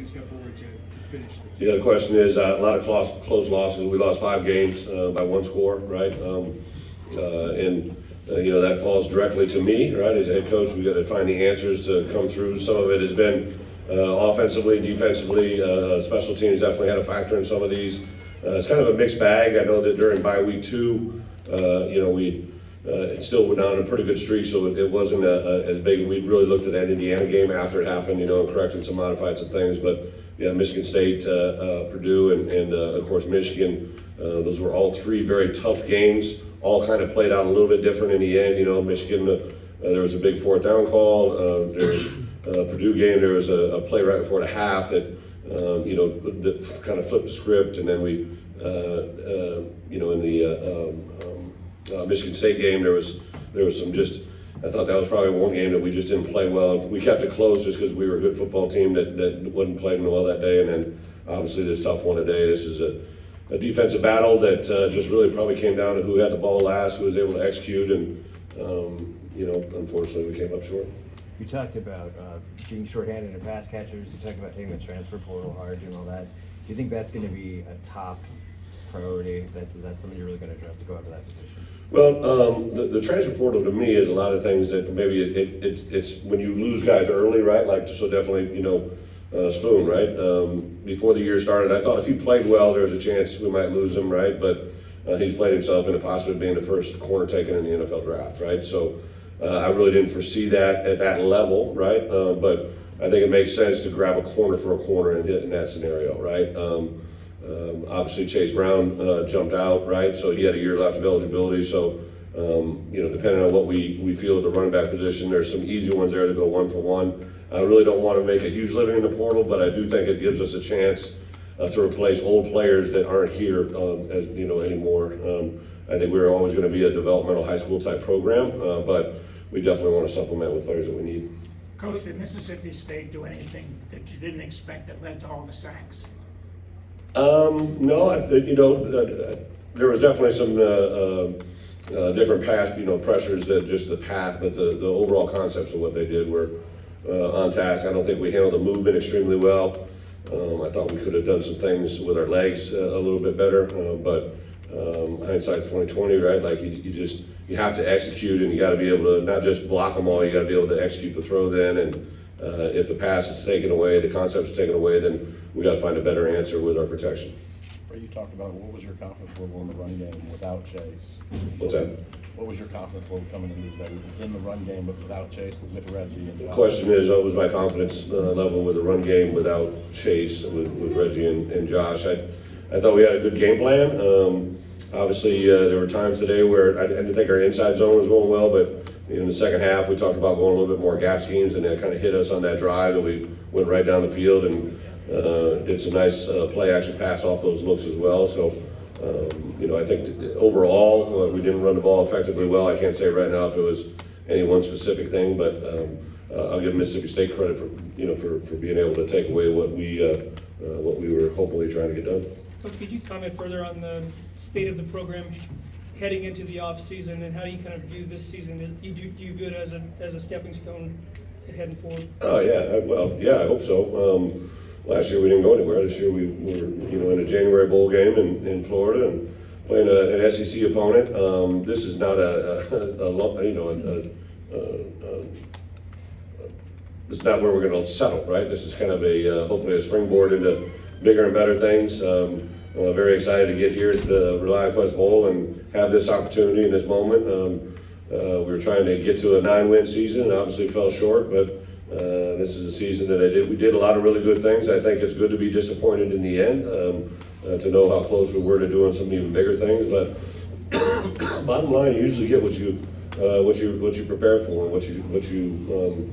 taking a step forward to finish? The question is a lot of close losses. We lost 5 games by 1 score, right? That falls directly to me, right? As head coach, we got to find the answers to come through. Some of it has been offensively, defensively. Special teams definitely had a factor in some of these. It's kind of a mixed bag. I know that during bye week 2, we still went on a pretty good streak, so it wasn't as big. We really looked at that Indiana game after it happened, and corrected some modified some things. But yeah, Michigan State, Purdue, and of course Michigan. Those were all 3 very tough games. All kind of played out a little bit different in the end. Michigan, there was a big 4th down call. There was Purdue game. There was a play right before the half that that kind of flipped the script, and then we, in the Michigan State game, there was some just. I thought that was probably one game that we just didn't play well. We kept it close just because we were a good football team that wasn't playing well that day, and then obviously this tough one today. This is a defensive battle that just really probably came down to who had the ball last, who was able to execute, and unfortunately we came up short. You talked about being shorthanded in pass catchers. You talked about taking the transfer portal hard, doing all that. Do you think that's going to be a top priority? Is that something you're really going to address to go after that position? Well, the transfer portal to me is a lot of things that maybe it's when you lose guys early, right? Like, so definitely, Spoon, right? Before the year started, I thought if he played well, there was a chance we might lose him, right? But he's played himself into possibly being the first corner taken in the NFL draft, right? So I really didn't foresee that at that level, right? But I think it makes sense to grab a corner for a corner in that scenario, right? Obviously, Chase Brown jumped out, right? So he had a year left of eligibility. So, depending on what we feel at the running back position, there's some easy ones there to go 1 for 1. I really don't want to make a huge living in the portal, but I do think it gives us a chance to replace old players that aren't here anymore. I think we're always going to be a developmental high school type program, but we definitely want to supplement with players that we need. Coach, did Mississippi State do anything that you didn't expect that led to all the sacks? No, there was definitely some different path, pressures than just the path, but the overall concepts of what they did were on task. I don't think we handled the movement extremely well. I thought we could have done some things with our legs a little bit better, but hindsight's 2020, right? Like you have to execute, and you got to be able to not just block them all. You got to be able to execute the throw then, and if the pass is taken away, the concept is taken away, then we got to find a better answer with our protection. You talked about what was your confidence level in the run game without Chase? What's that? What was your confidence level coming into today in the run game, but without Chase, but with Reggie? And the question is, what was my confidence level with the run game without Chase, with Reggie and Josh? I thought we had a good game plan. Obviously, there were times today where I didn't think our inside zone was going well, but in the second half, we talked about going a little bit more gap schemes, and that kind of hit us on that drive, and we went right down the field and did some nice play action pass off those looks as well. So, I think overall, we didn't run the ball effectively well. I can't say right now if it was any one specific thing, but I'll give Mississippi State credit for being able to take away what we were hopefully trying to get done. Coach, could you comment further on the state of the program heading into the off season, and how do you kind of view this season? Do you view it as a stepping stone heading forward? Oh yeah, well yeah, I hope so. Last year we didn't go anywhere. This year we were in a January bowl game in Florida and playing an SEC opponent. This is not it's not where we're going to settle, right? This is kind of hopefully a springboard into bigger and better things. Very excited to get here at the Reliaquest Bowl and have this opportunity in this moment. We were trying to get to a 9-win season and obviously fell short, but this is a season that we did a lot of really good things. I think it's good to be disappointed in the end, to know how close we were to doing some even bigger things. But bottom line, you usually get what you prepare for and what you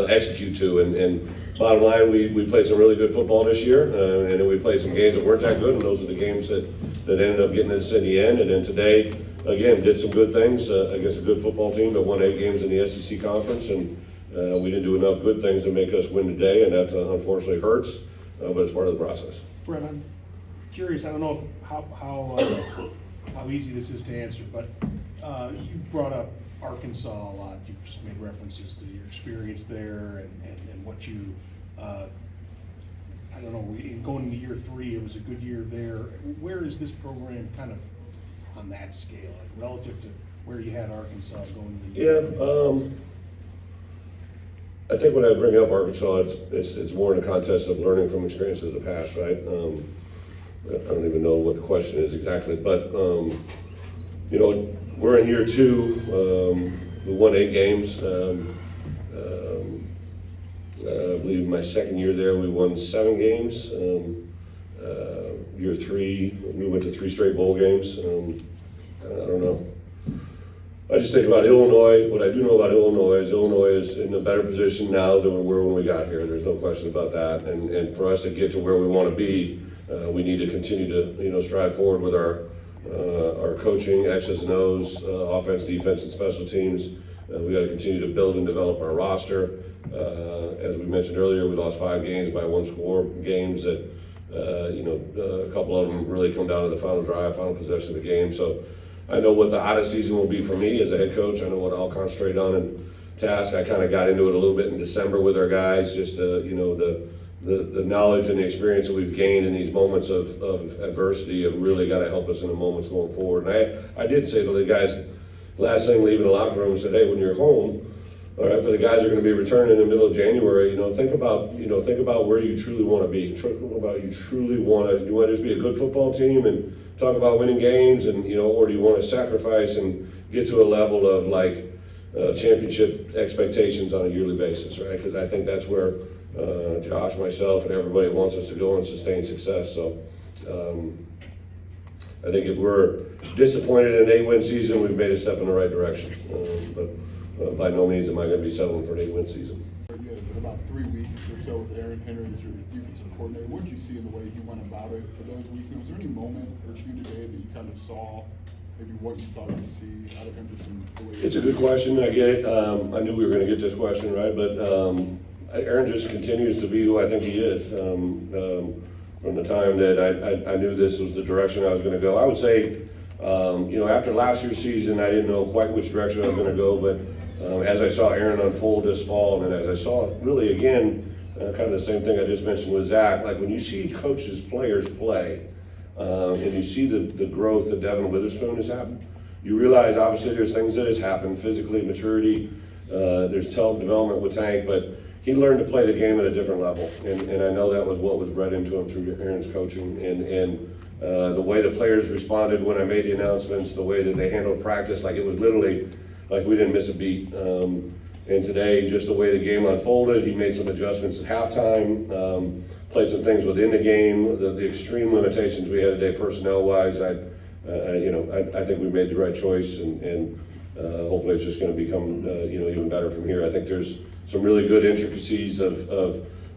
execute to. And bottom line, we played some really good football this year, and then we played some games that weren't that good, and those are the games that ended up getting us in the end. And then today, again, did some good things against a good football team that won 8 games in the SEC conference, and we didn't do enough good things to make us win today, and that unfortunately hurts, but it's part of the process. Bret, I'm curious, I don't know how easy this is to answer, but you brought up Arkansas a lot. You've just made references to your experience there and what you I don't know, going into year 3, it was a good year there. Where is this program kind of on that scale, like relative to where you had Arkansas going into year 3? I think when I bring up Arkansas, it's more in the context of learning from experiences of the past, right? I don't even know what the question is exactly, but you know, we're in year 2. We won 8 games. I believe my second year there, we won 7 games. Year 3, we went to 3 straight bowl games. I don't know. I just think about Illinois. What I do know about Illinois is in a better position now than we were when we got here. There's no question about that. And for us to get to where we want to be, we need to continue to strive forward with our coaching, X's and O's, offense, defense, and special teams. We got to continue to build and develop our roster. As we mentioned earlier, we lost 5 games by 1 score, games that a couple of them really come down to the final drive, final possession of the game. So I know what the hottest season will be for me as a head coach. I know what I'll concentrate on and task. I kind of got into it a little bit in December with our guys, just the knowledge and the experience that we've gained in these moments of adversity have really got to help us in the moments going forward. And I did say to the guys, last thing leaving the locker room, said, hey, when you're home, all right, for the guys that are going to be returning in the middle of January, think about where you truly want to be. Think about you want to just be a good football team and talk about winning games, and or do you want to sacrifice and get to a level of like championship expectations on a yearly basis, right? Because I think that's where Josh, myself, and everybody wants us to go and sustain success. So I think if we're disappointed in an 8-win season, we've made a step in the right direction. But by no means am I going to be settling for an 8-win season. You had about 3 weeks or so with Aaron Henry as your defensive coordinator. What did you see in the way he went about it for those weeks? And was there any moment or two today that you kind of saw maybe what you thought you'd see out of him? It's a good question. I get it. I knew we were going to get this question, right? But Aaron just continues to be who I think he is. From the time that I knew this was the direction I was going to go, I would say, after last year's season, I didn't know quite which direction I was going to go, but as I saw Aaron unfold this fall, and as I saw really again, kind of the same thing I just mentioned with Zach, like when you see coaches, players play, and you see the growth that Devin Witherspoon has happened, you realize obviously there's things that has happened, physically, maturity, there's talent development with Tank, but he learned to play the game at a different level, and I know that was what was bred into him through Aaron's coaching, and the way the players responded when I made the announcements, the way that they handled practice, like it was literally like we didn't miss a beat. And today, just the way the game unfolded, he made some adjustments at halftime, played some things within the game, the extreme limitations we had today personnel-wise. I think we made the right choice, and hopefully it's just going to become even better from here. I think there's some really good intricacies of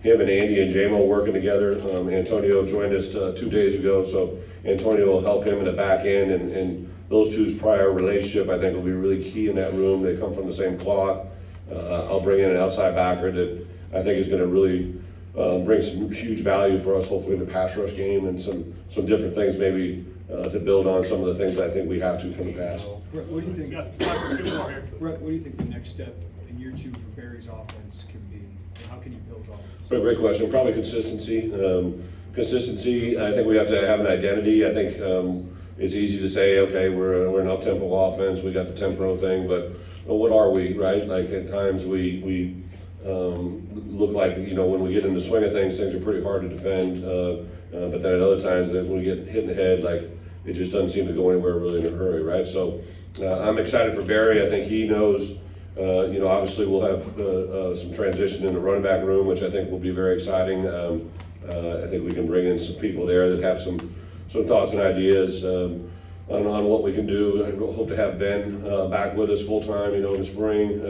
him and Andy and JMO working together. Antonio joined us 2 days ago, so Antonio will help him in the back end, and those two's prior relationship I think will be really key in that room. They come from the same cloth. I'll bring in an outside backer that I think is going to really bring some huge value for us, hopefully in the pass rush game, and some different things maybe to build on some of the things I think we have to from the past. Bret, what do you think? Bret, what do you think the next step in year 2 for Barry's offense can be? How can you build offense? Great question. Probably consistency. Consistency. I think we have to have an identity. I think it's easy to say, okay, we're an up-tempo offense. We got the tempo thing, but what are we, right? Like at times we look like when we get in the swing of things are pretty hard to defend. But then at other times that when we get hit in the head, like it just doesn't seem to go anywhere really in a hurry, right? So I'm excited for Barry. I think he knows. Obviously we'll have some transition in the running back room, which I think will be very exciting. I think we can bring in some people there that have some thoughts and ideas on what we can do. I hope to have Ben back with us full time, in the spring.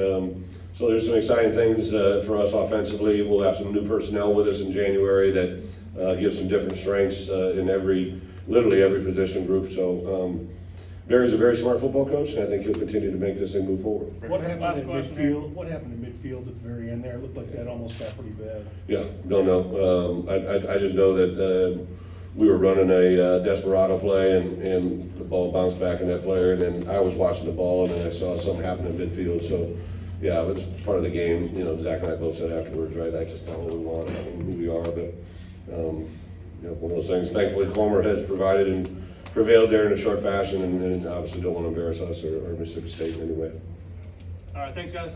So there's some exciting things for us offensively. We'll have some new personnel with us in January that give some different strengths in literally every position group. So Barry's a very smart football coach, and I think he'll continue to make this thing move forward. What happened in midfield? What happened in midfield at the very end there? It looked like that almost got pretty bad. Yeah, don't know. I just know that we were running a desperado play, and the ball bounced back in that player, and then I was watching the ball, and then I saw something happen in midfield. So, yeah, it was part of the game. Zach and I both said afterwards, right? That's just not what we want. I don't know who we are, but One of those things. Thankfully, Comer has provided and prevailed there in a short fashion, and obviously don't want to embarrass us or Mississippi State in any way. All right, thanks, guys.